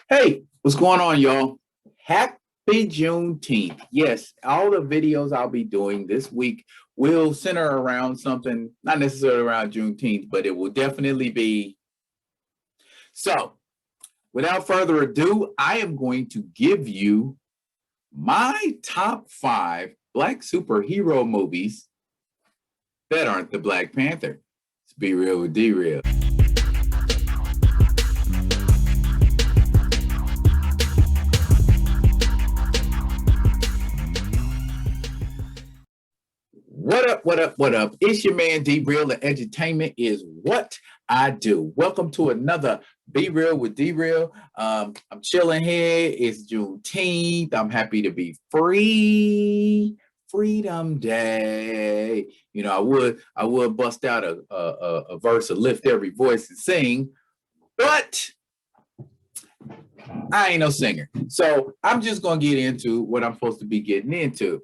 Hey, what's going on, y'all? Happy Juneteenth. Yes, all the videos I'll be doing this week will center around something, not necessarily around Juneteenth, but it will definitely be. So, without further ado, I am going to give you my top 5 Black superhero movies that aren't the Black Panther. Let's be real with D-Real. What up, what up, what up? It's your man D Real, and entertainment is what I do. Welcome to another Be Real with D Real. I'm chilling here. It's Juneteenth. I'm happy to be free. Freedom Day. You know, I would bust out a verse of lift every voice and sing, but I ain't no singer. So I'm just gonna get into what I'm supposed to be getting into.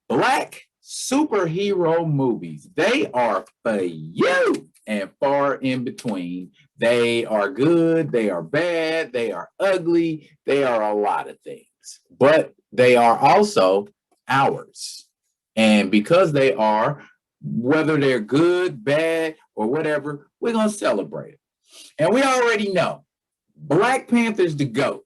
Black superhero movies. They are for you and far in between. They are good, they are bad, they are ugly, they are a lot of things, but they are also ours. And because they are, whether they're good, bad, or whatever, we're going to celebrate it. And we already know Black Panther's the GOAT.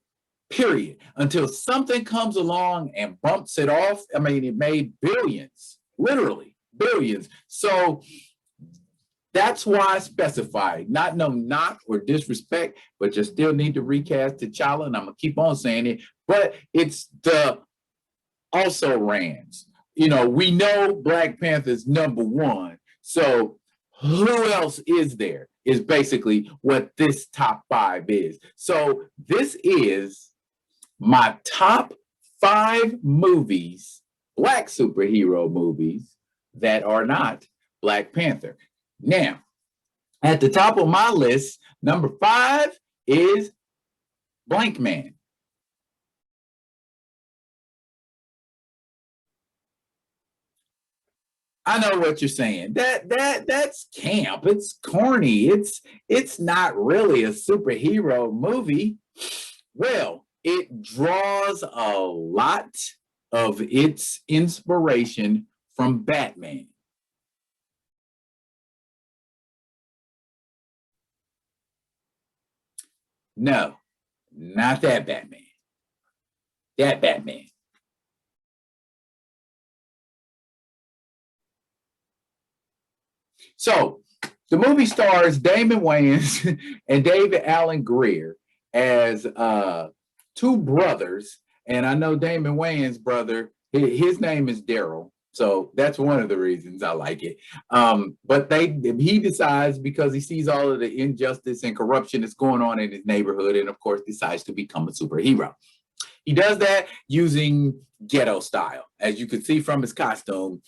Period. Until something comes along and bumps it off. I mean, it made billions, literally billions. So that's why I specified, not no knock or disrespect, but you still need to recast T'Challa, and I'm gonna keep on saying it. But it's the also rans. You know, we know Black Panther's #1. So who else is there? Is basically what this top 5 is. So this is my top 5 movies, Black superhero movies, that are not Black Panther. Now, at the top of my list, number 5 is Blank Man. I know what you're saying. That's camp. It's corny. It's not really a superhero movie. Well, it draws a lot of its inspiration from Batman. No, not that Batman. That Batman. So the movie stars Damon Wayans and David Allen Greer as two brothers. And I know Damon Wayans' brother, his name is Daryl. So that's one of the reasons I like it. But he decides, because he sees all of the injustice and corruption that's going on in his neighborhood, and of course decides to become a superhero. He does that using ghetto style. As you can see from his costume,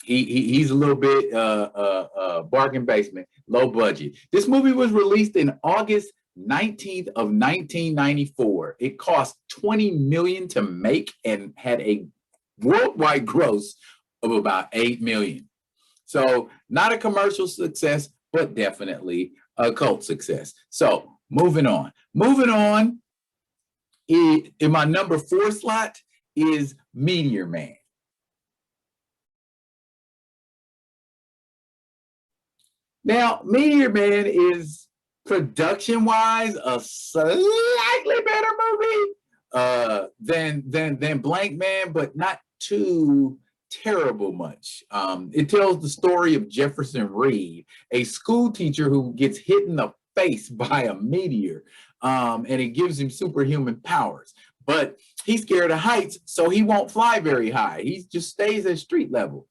he's a little bit bargain basement, low budget. This movie was released in August 19th of 1994. It cost 20 million to make and had a worldwide gross of about 8 million. So not a commercial success, but definitely a cult success. So moving on. Moving on, in my number 4 slot is Meteor Man. Now, Meteor Man is production-wise a slightly better movie than Blank Man, but not too terrible much. It tells the story of Jefferson Reed, a school teacher who gets hit in the face by a meteor, and it gives him superhuman powers. But he's scared of heights, so he won't fly very high. He just stays at street level.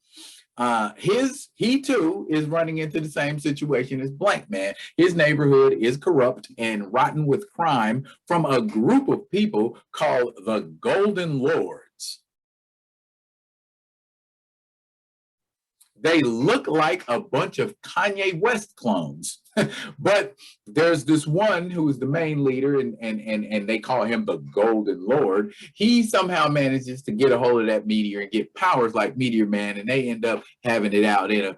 He too is running into the same situation as Blank Man. His neighborhood is corrupt and rotten with crime from a group of people called the Golden Lords. They look like a bunch of Kanye West clones. But there's this one who is the main leader, and they call him the Golden Lord. He somehow manages to get a hold of that meteor and get powers like Meteor Man, and they end up having it out in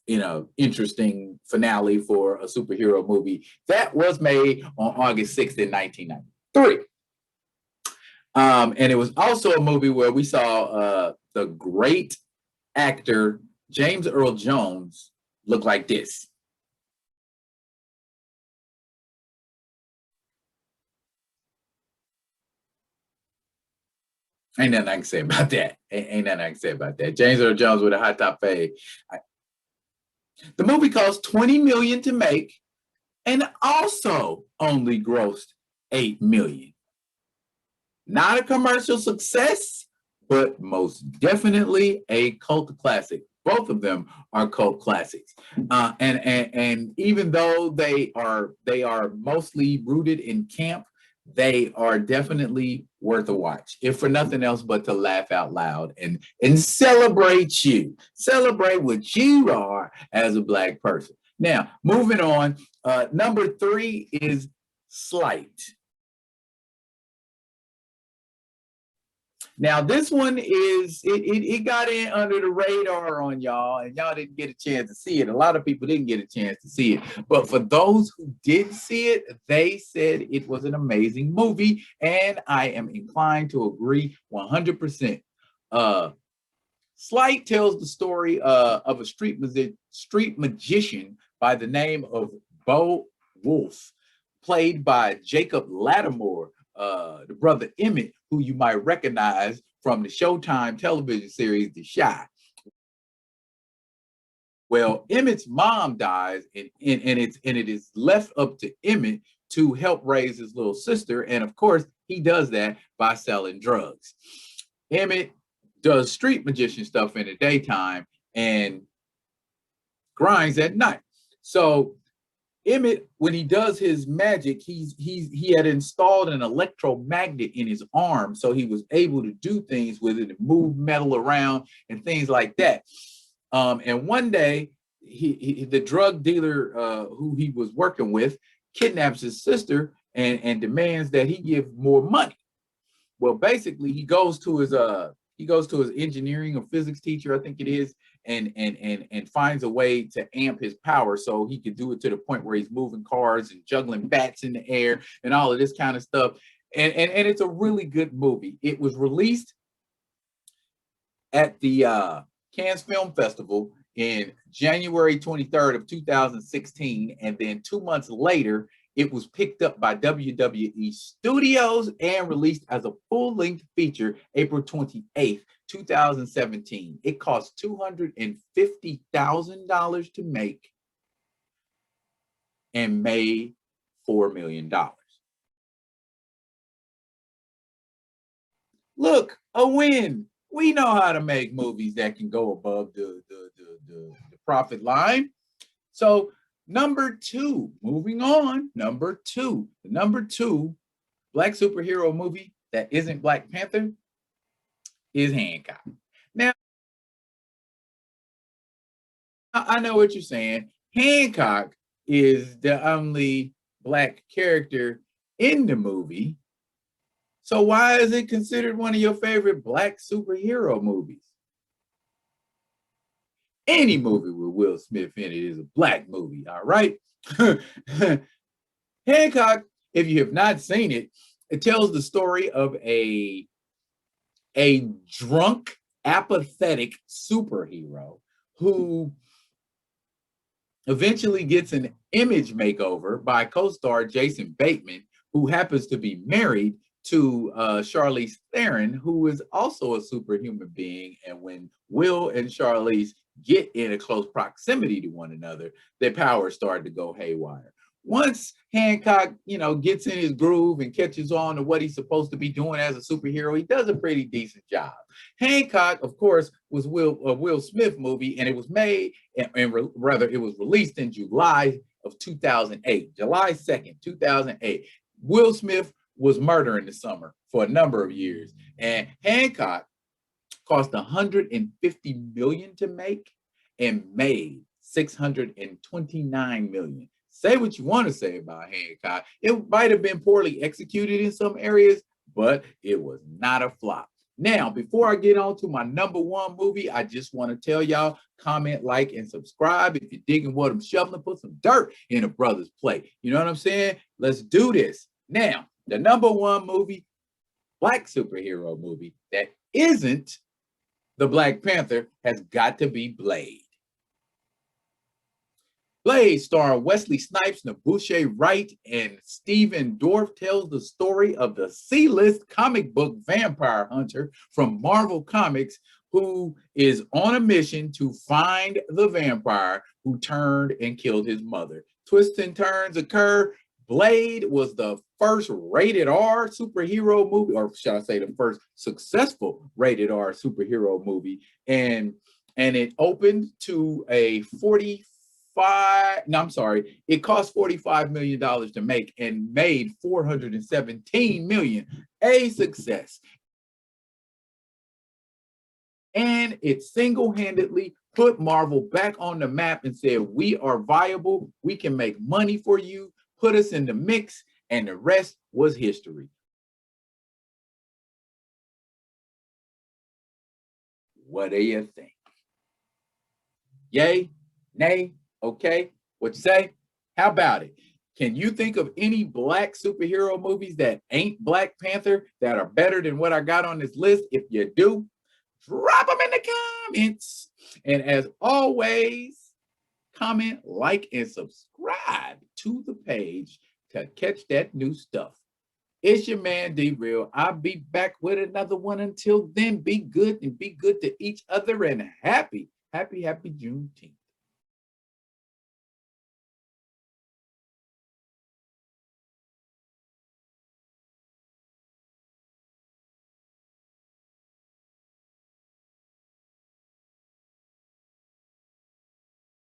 a interesting finale for a superhero movie that was made on August 6th in 1993. And it was also a movie where we saw the great actor James Earl Jones look like this. Ain't nothing I can say about that. Ain't nothing I can say about that. James Earl Jones with a high top fade. The movie cost 20 million to make and also only grossed 8 million. Not a commercial success, but most definitely a cult classic. Both of them are cult classics, and even though they are mostly rooted in camp, they are definitely worth a watch, if for nothing else but to laugh out loud and celebrate what you are as a Black person. Now, moving on, number 3 is Slight. Now, this one it got in under the radar on y'all, and y'all didn't get a chance to see it. A lot of people didn't get a chance to see it, but for those who did see it, they said it was an amazing movie, and I am inclined to agree 100%. Slight tells the story of a street magician by the name of Bo Wolf, played by Jacob Lattimore, the brother Emmett, who you might recognize from the Showtime television series The Chi. Well, Emmett's mom dies, and it is left up to Emmett to help raise his little sister, and of course, he does that by selling drugs. Emmett does street magician stuff in the daytime and grinds at night. So Emmett, when he does his magic, he had installed an electromagnet in his arm, so he was able to do things with it and move metal around and things like that. And one day, the drug dealer who he was working with kidnaps his sister and demands that he give more money. Well, basically, he goes to his engineering or physics teacher, I think it is, and finds a way to amp his power so he could do it to the point where he's moving cars and juggling bats in the air and all of this kind of stuff. And it's a really good movie. It was released at the Cannes Film Festival in January 23rd of 2016, and then 2 months later, it was picked up by WWE Studios and released as a full-length feature April 28th, 2017. It cost $250,000 to make and made $4 million. Look, a win. We know how to make movies that can go above the profit line. So number 2, moving on, number two Black superhero movie that isn't Black Panther is Hancock. Now, I know what you're saying. Hancock is the only Black character in the movie. So why is it considered one of your favorite Black superhero movies? Any movie with Will Smith in it is a Black movie, all right? Hancock, if you have not seen it, it tells the story of a drunk, apathetic superhero who eventually gets an image makeover by co-star Jason Bateman, who happens to be married to Charlize Theron, who is also a superhuman being. And when Will and Charlize get in a close proximity to one another, their powers start to go haywire. Once Hancock, gets in his groove and catches on to what he's supposed to be doing as a superhero, he does a pretty decent job. Hancock, of course, was a Will Smith movie, and it was made, and rather, it was released in July of 2008, July 2nd, 2008. Will Smith was murdering the summer for a number of years, and Hancock cost $150 million to make and made $629 million. Say what you want to say about Hancock. It might have been poorly executed in some areas, but it was not a flop. Now, before I get on to my number one movie, I just want to tell y'all, comment, like, and subscribe. If you're digging what I'm shoveling, put some dirt in a brother's plate. You know what I'm saying? Let's do this. Now, the number one movie, Black superhero movie that isn't the Black Panther, has got to be Blade. Blade, starring Wesley Snipes, N'Bushe Wright, and Stephen Dorff, tells the story of the C-list comic book vampire hunter from Marvel Comics who is on a mission to find the vampire who turned and killed his mother. Twists and turns occur. Blade was the first rated R superhero movie, or should I say the first successful rated R superhero movie, and it opened to a it cost $45 million to make and made $417 million, a success. And it single-handedly put Marvel back on the map and said, we are viable, we can make money for you, put us in the mix, and the rest was history. What do you think? Yay? Nay? Okay? What you say? How about it? Can you think of any Black superhero movies that ain't Black Panther that are better than what I got on this list? If you do, drop them in the comments. And as always, comment, like, and subscribe to the page to catch that new stuff. It's your man, D-Real. I'll be back with another one. Until then, be good and be good to each other, and happy Juneteenth.